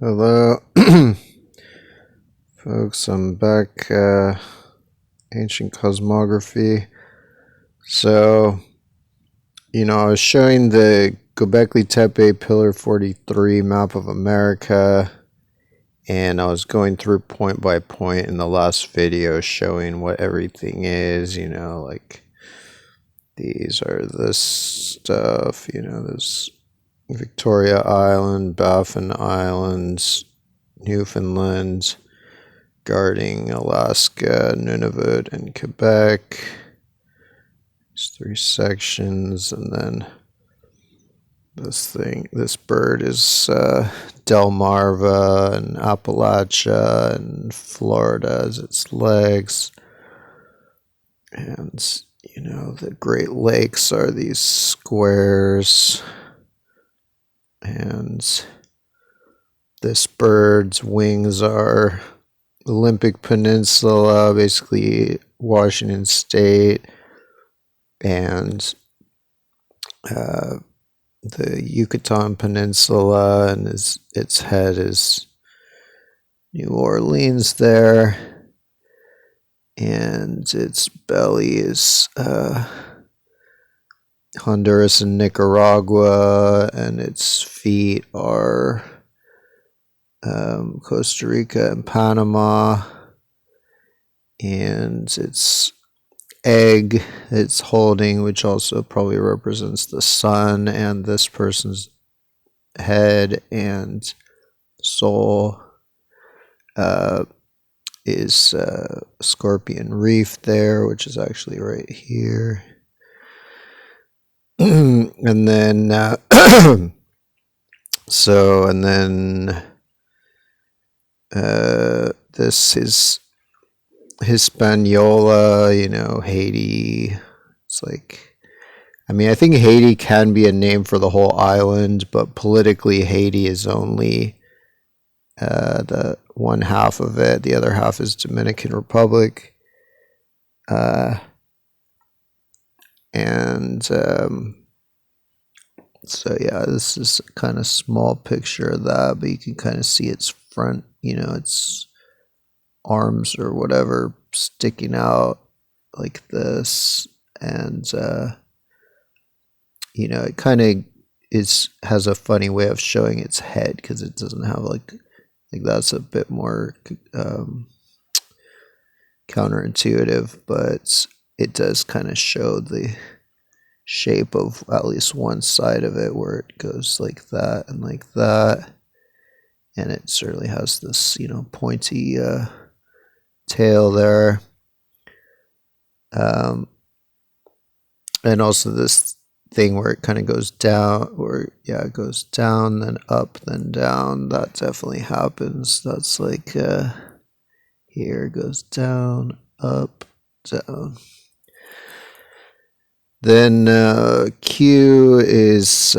Hello, folks. I'm back. Ancient cosmography. So, I was showing the Gobekli Tepe Pillar 43 map of America, and I was going through point by point in the last video showing what everything is, like these are this stuff, this Victoria Island, Baffin Islands, Newfoundland, guarding Alaska, Nunavut, and Quebec. These three sections, and then this bird is Delmarva and Appalachia and Florida as its legs. And, the Great Lakes are these squares. And this bird's wings are Olympic Peninsula, basically Washington State, and the Yucatan Peninsula, and its head is New Orleans there, and its belly is Honduras and Nicaragua, and its feet are Costa Rica and Panama, and its egg it's holding, which also probably represents the sun, and this person's head and soul is Scorpion Reef there, which is actually right here. And then this is Hispaniola, Haiti. It's like, I think Haiti can be a name for the whole island, but politically Haiti is only the one half of it. The other half is Dominican Republic. So yeah, this is a kind of small picture of that, but you can kind of see its front, its arms or whatever sticking out like this, and it kind of has a funny way of showing its head because it doesn't have like that's a bit more counterintuitive, but it does kind of show the shape of at least one side of it where it goes like that and like that, and it certainly has this pointy tail there, and also this thing where it kind of goes down, it goes down then up then down. That definitely happens. That's like here it goes down, up, down. Then Q is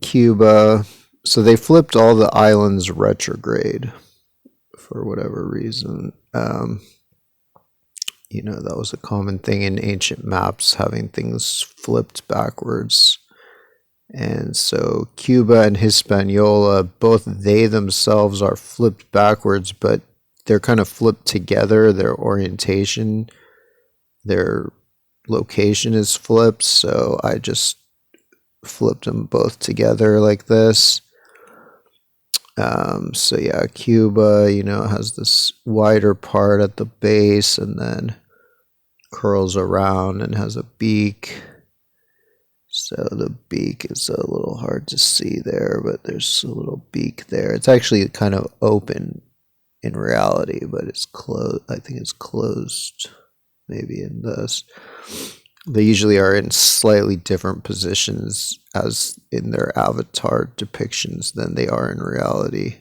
Cuba. So they flipped all the islands retrograde for whatever reason. That was a common thing in ancient maps, having things flipped backwards. And so Cuba and Hispaniola, both they themselves are flipped backwards, but they're kind of flipped together. Their orientation, their location is flipped. So I just flipped them both together like this. So yeah, Cuba, has this wider part at the base and then curls around and has a beak. So the beak is a little hard to see there, but there's a little beak there. It's actually kind of open in reality, but it's closed. I think it's closed maybe in this. They usually are in slightly different positions as in their avatar depictions than they are in reality.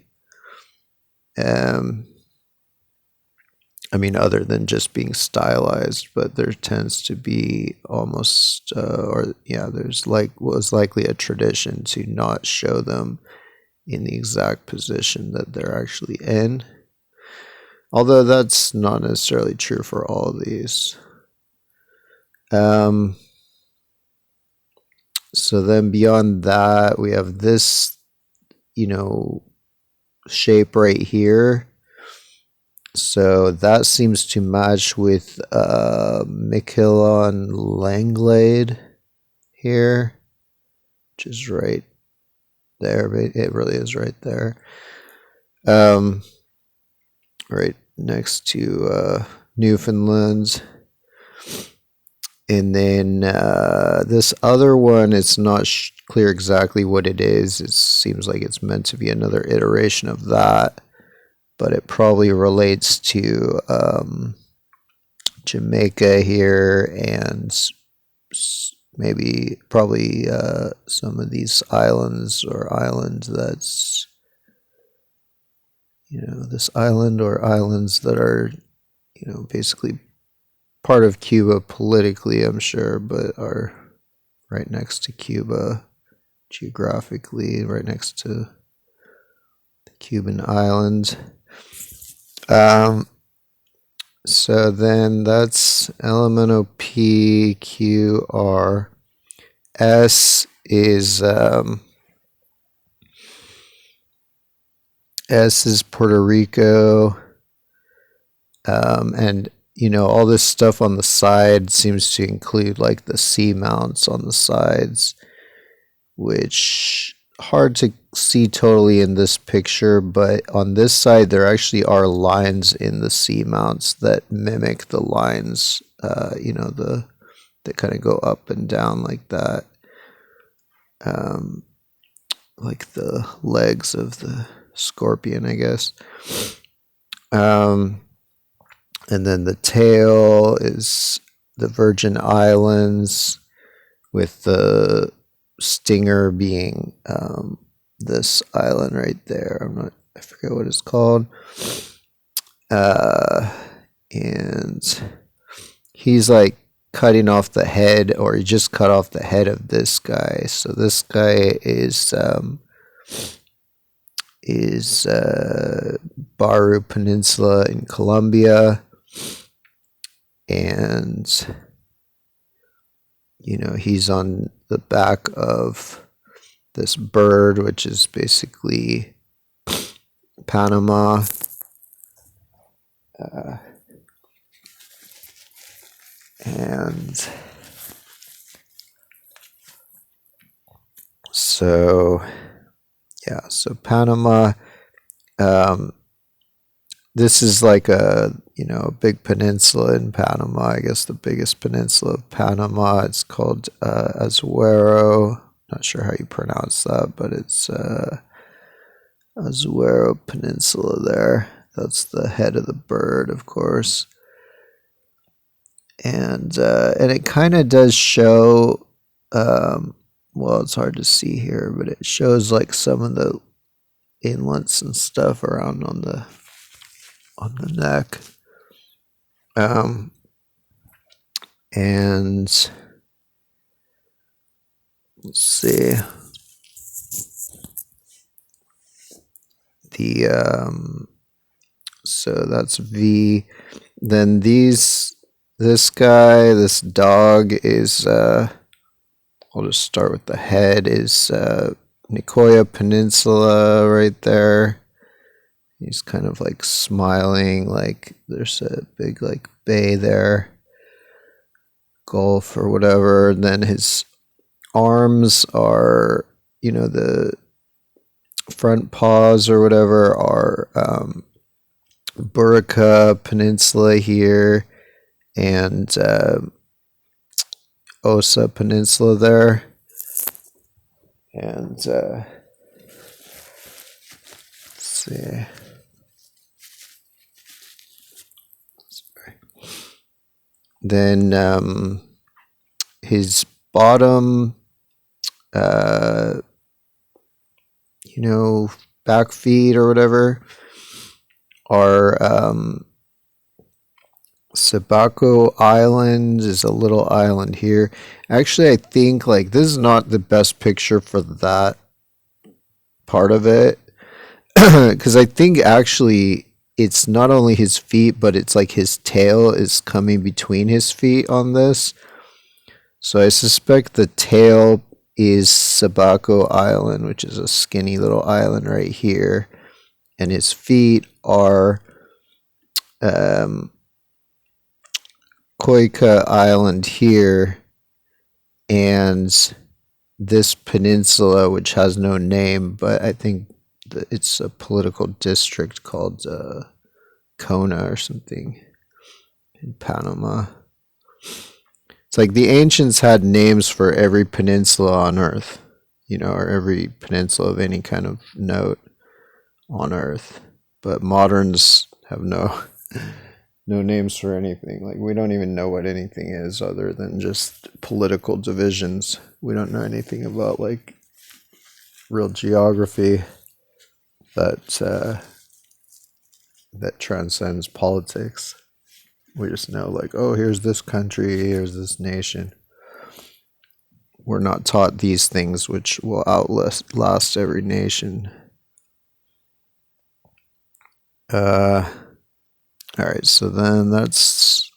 Other than just being stylized, but there tends to be almost, was likely a tradition to not show them in the exact position that they're actually in. Although that's not necessarily true for all of these. So then beyond that, we have this, shape right here. So that seems to match with Miquelon Langlade here, which is right there. But it really is right there. Right next to Newfoundland. And then this other one, it's not clear exactly what it is. It seems like it's meant to be another iteration of that, but it probably relates to Jamaica here and probably some of these islands or islands that's, this island or islands that are, basically part of Cuba politically, I'm sure, but are right next to Cuba geographically, right next to the Cuban island. So then that's elemental P, Q, R. S is Puerto Rico, and all this stuff on the side seems to include like the seamounts on the sides, which hard to see totally in this picture, but on this side there actually are lines in the seamounts that mimic the lines, that kind of go up and down like that, like the legs of the scorpion, I guess. And then the tail is the Virgin Islands, with the stinger being this island right there. I forget what it's called. And he's like cutting off the head, or he just cut off the head of this guy. So this guy is Baru Peninsula in Colombia, and he's on the back of this bird, which is basically Panama. And so Panama, this is like a big peninsula in Panama. I guess the biggest peninsula of Panama. It's called Azuero. Not sure how you pronounce that, but it's Azuero Peninsula there. That's the head of the bird, of course. And it kind of does show, well, it's hard to see here, but it shows like some of the inlets and stuff around on the neck. And let's see. So that's V. Then this dog is, I'll just start with the head, is Nicoya Peninsula right there. He's kind of like smiling, like there's a big like bay there, Gulf or whatever. And then his arms are, the front paws or whatever are Burica Peninsula here, and Osa Peninsula there. And let's see. Then his bottom, back feet or whatever are Sabaco Island is a little island here. Actually, I think like this is not the best picture for that part of it, because I think actually it's not only his feet, but it's like his tail is coming between his feet on this. So I suspect the tail is Sabaco Island, which is a skinny little island right here. and his feet are Koika Island here, and this peninsula, which has no name, but I think it's a political district called Kona or something in Panama. It's like the ancients had names for every peninsula on Earth, or every peninsula of any kind of note on Earth. But moderns have no names for anything. Like, we don't even know what anything is other than just political divisions. We don't know anything about like real geography that transcends politics. We just know, like, oh, here's this country, here's this nation. We're not taught these things which will outlast every nation. All right, so then that's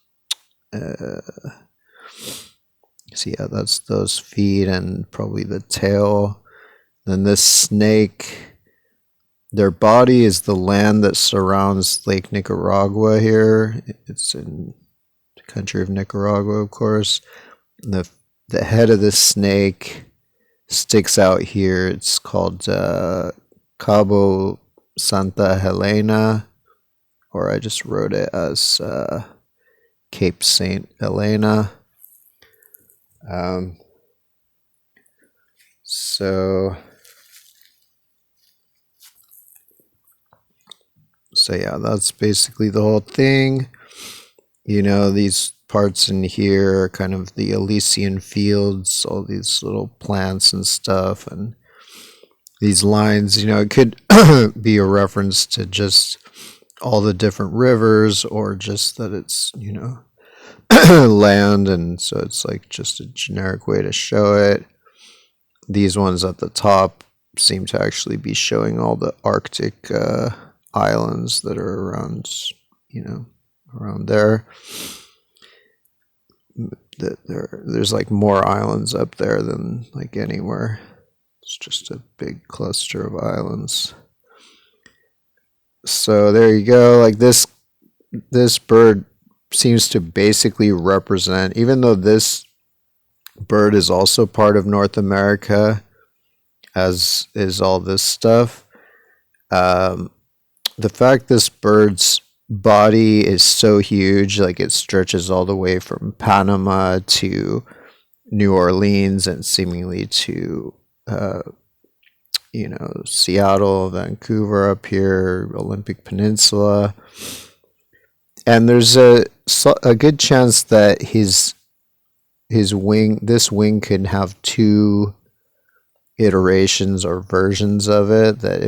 that's those feet and probably the tail. Then this snake, their body is the land that surrounds Lake Nicaragua here. It's in the country of Nicaragua, of course. And the head of this snake sticks out here. It's called Cabo Santa Helena, or I just wrote it as Cape Saint Helena. So yeah, that's basically the whole thing. These parts in here are kind of the Elysian fields, all these little plants and stuff, and these lines, it could be a reference to just all the different rivers, or just that it's, land, and so it's like just a generic way to show it. These ones at the top seem to actually be showing all the Arctic islands that are around, around there. There's like more islands up there than like anywhere. It's just a big cluster of islands. So there you go. Like this bird seems to basically represent, even though this bird is also part of North America, as is all this stuff. The fact this bird's body is so huge, like it stretches all the way from Panama to New Orleans and seemingly to Seattle, Vancouver up here, Olympic Peninsula. And there's a good chance that his wing, this wing, could have two iterations or versions of it, that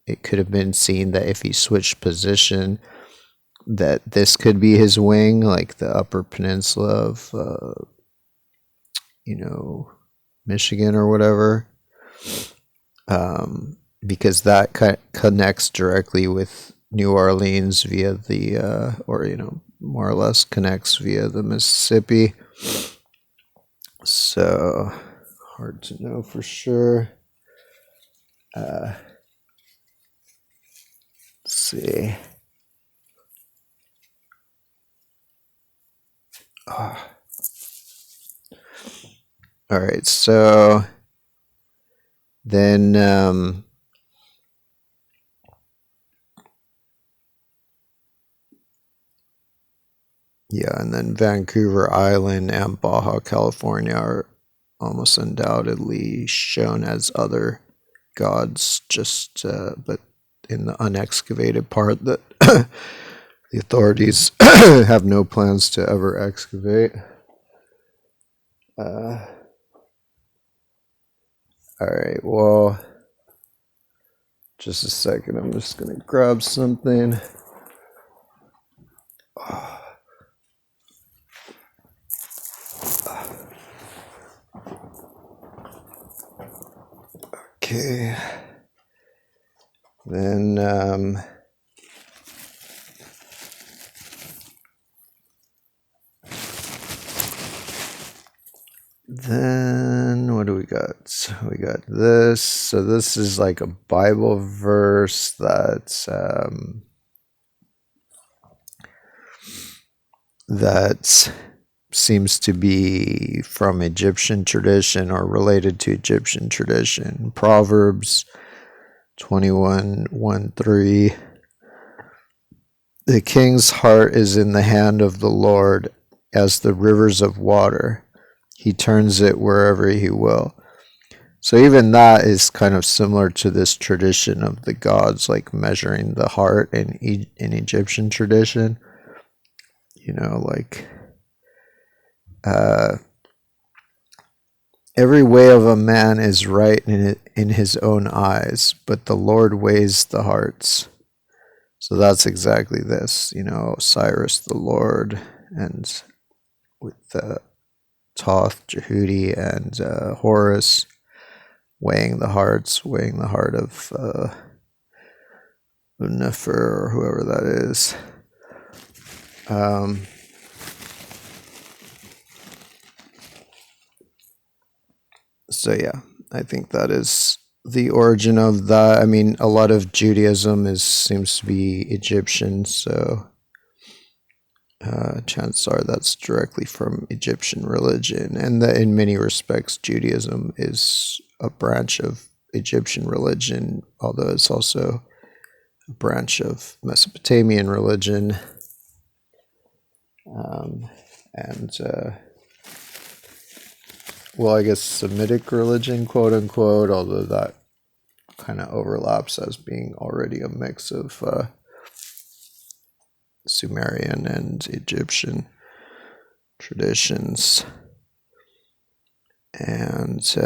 it could have been seen that if he switched position, that this could be his wing, like the upper peninsula of Michigan or whatever, because that connects directly with New Orleans via the more or less connects via the Mississippi. So hard to know for sure. Let's see. All right, so then and then Vancouver Island and Baja California are almost undoubtedly shown as other gods, just but in the unexcavated part that the authorities have no plans to ever excavate. All right, well, just a second. I'm just going to grab something. Okay. Then, Then what do we got? We got this. So this is like a Bible verse that seems to be from Egyptian tradition or related to Egyptian tradition. Proverbs 21:1-3. The king's heart is in the hand of the Lord, as the rivers of water. He turns it wherever he will. So even that is kind of similar to this tradition of the gods, like measuring the heart in Egyptian tradition. You know, like every way of a man is right in his own eyes, but the Lord weighs the hearts. So that's exactly this, you know, Cyrus the Lord, and with Thoth, Jehudi, and Horus weighing the heart of Nefer, or whoever that is. So yeah, I think that is the origin of that. I mean, a lot of Judaism seems to be Egyptian, so chances are that's directly from Egyptian religion, and that in many respects Judaism is a branch of Egyptian religion, although it's also a branch of Mesopotamian religion. Well, I guess Semitic religion, quote unquote, although that kind of overlaps as being already a mix of Sumerian and Egyptian traditions. And let's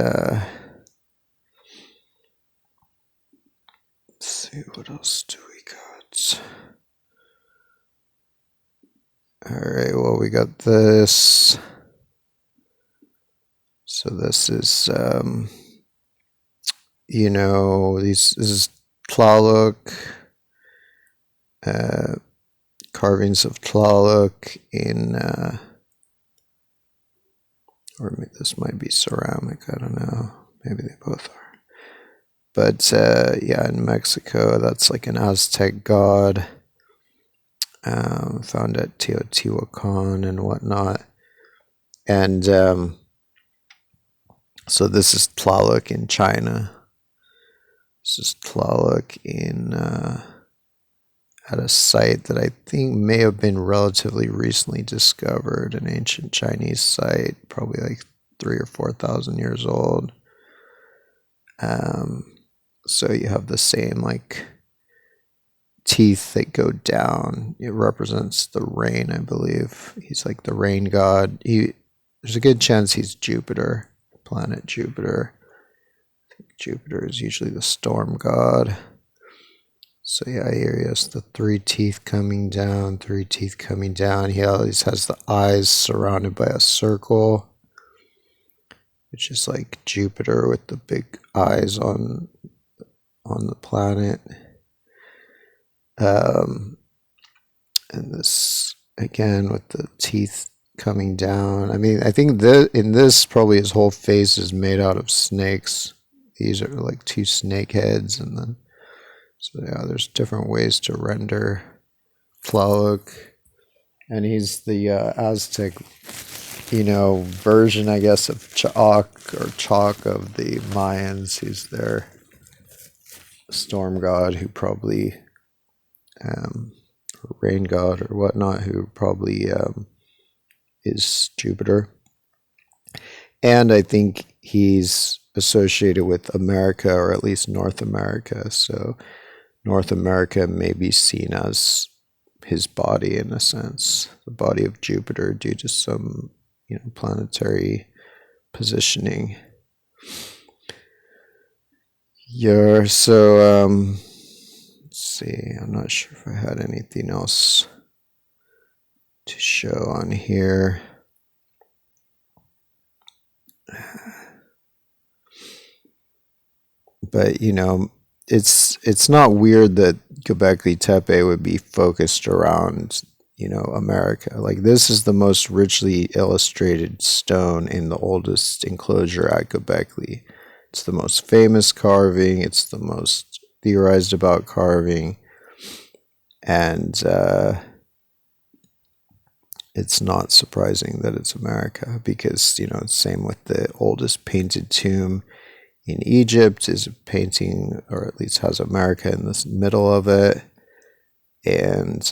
see, what else do we got? All right, well, we got this. So this is, you know, this is Tlaloc, carvings of Tlaloc in, or this might be ceramic, I don't know, maybe they both are. But yeah, in Mexico, that's like an Aztec god, found at Teotihuacan and whatnot. And so this is Tlaloc in China. This is Tlaloc in at a site that I think may have been relatively recently discovered, an ancient Chinese site, probably like 3,000 or 4,000 years old. So you have the same like teeth that go down. It represents the rain, I believe. He's like the rain god. There's a good chance he's Jupiter, planet Jupiter. I think Jupiter is usually the storm god. So yeah, here he has the three teeth coming down. He always has the eyes surrounded by a circle, which is like Jupiter with the big eyes on the planet. And this again with the teeth coming down. I mean, I think in this probably his whole face is made out of snakes. These are like two snake heads, and then so yeah, there's different ways to render Tlaloc, and he's the Aztec, you know, version, I guess, of chalk of the Mayans. He's their storm god, who probably or rain god or whatnot, who probably is Jupiter. And I think he's associated with America, or at least North America. So North America may be seen as his body in a sense, the body of Jupiter, due to some, you know, planetary positioning. Yeah, so let's see, I'm not sure if I had anything else to show on here. But, you know, it's not weird that Gobekli Tepe would be focused around, America. Like, this is the most richly illustrated stone in the oldest enclosure at Gobekli. It's the most famous carving. It's the most theorized about carving. And it's not surprising that it's America because, same with the oldest painted tomb in Egypt is a painting, or at least has America in the middle of it. And,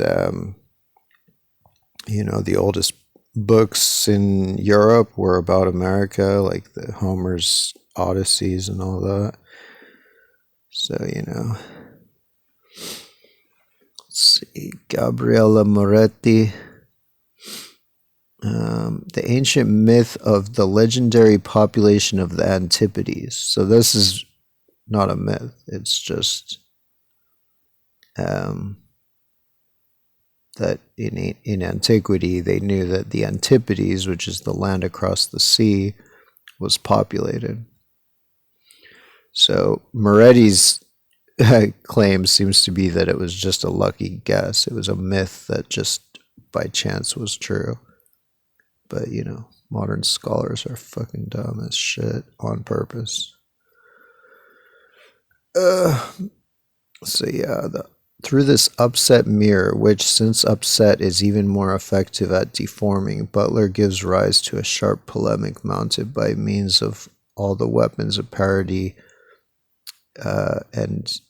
the oldest books in Europe were about America, like the Homer's Odysseys and all that. So, let's see, Gabriella Moretti. The ancient myth of the legendary population of the Antipodes. So this is not a myth. It's just that in antiquity they knew that the Antipodes, which is the land across the sea, was populated. So Moretti's claim seems to be that it was just a lucky guess. It was a myth that just by chance was true. But, modern scholars are fucking dumb as shit on purpose. Through this upset mirror, which since upset is even more effective at deforming, Butler gives rise to a sharp polemic mounted by means of all the weapons of parody and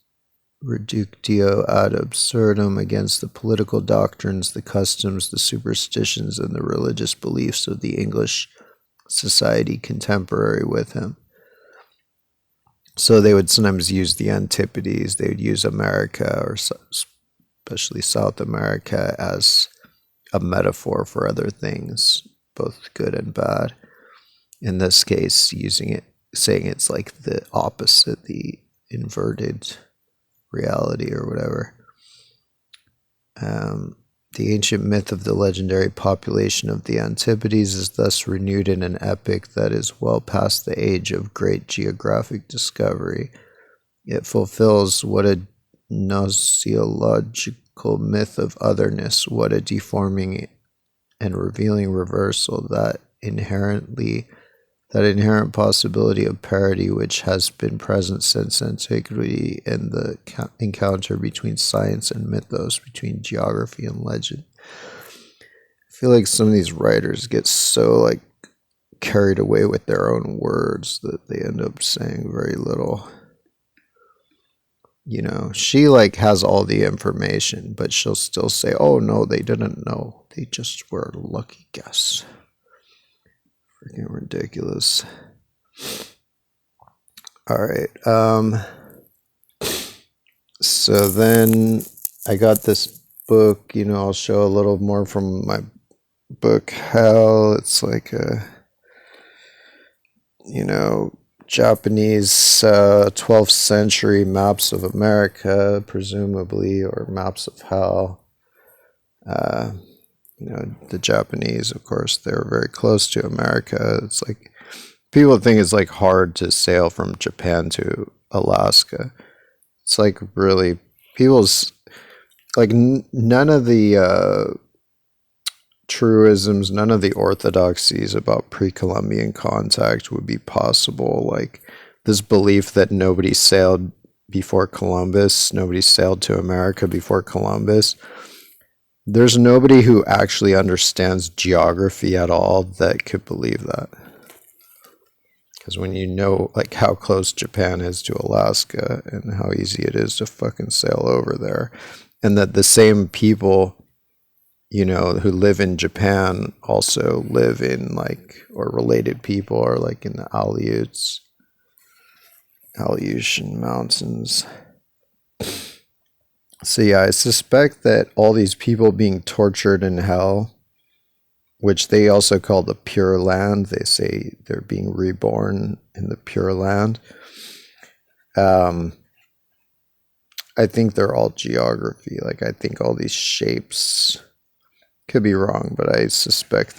reductio ad absurdum against the political doctrines, the customs, the superstitions, and the religious beliefs of the English society contemporary with him. So they would sometimes use the Antipodes, they would use America, or especially South America, as a metaphor for other things, both good and bad. In this case, saying it's like the opposite, the inverted reality or whatever. The ancient myth of the legendary population of the Antipodes is thus renewed in an epic that is well past the age of great geographic discovery. It fulfills what a gnosiological myth of otherness, what a deforming and revealing reversal, that inherent possibility of parody which has been present since antiquity in the encounter between science and mythos, between geography and legend. I feel like some of these writers get so carried away with their own words that they end up saying very little. She has all the information, but she'll still say, oh no, they didn't know. They just were a lucky guess. Freaking ridiculous. Alright, so then I got this book, I'll show a little more from my book, Hell. It's like a, Japanese 12th century maps of America, presumably, or maps of hell. The Japanese, of course, they were very close to America. It's like, people think it's hard to sail from Japan to Alaska. It's really, people's, none of the truisms, none of the orthodoxies about pre-Columbian contact would be possible. This belief that nobody sailed before Columbus, nobody sailed to America before Columbus. There's nobody who actually understands geography at all that could believe that. Because when how close Japan is to Alaska and how easy it is to fucking sail over there, and that the same people, who live in Japan also live in or related people are in the Aleutian Mountains. So yeah, I suspect that all these people being tortured in hell, which they also call the Pure Land, they say they're being reborn in the Pure Land. I think they're all geography. I think all these shapes, could be wrong, but I suspect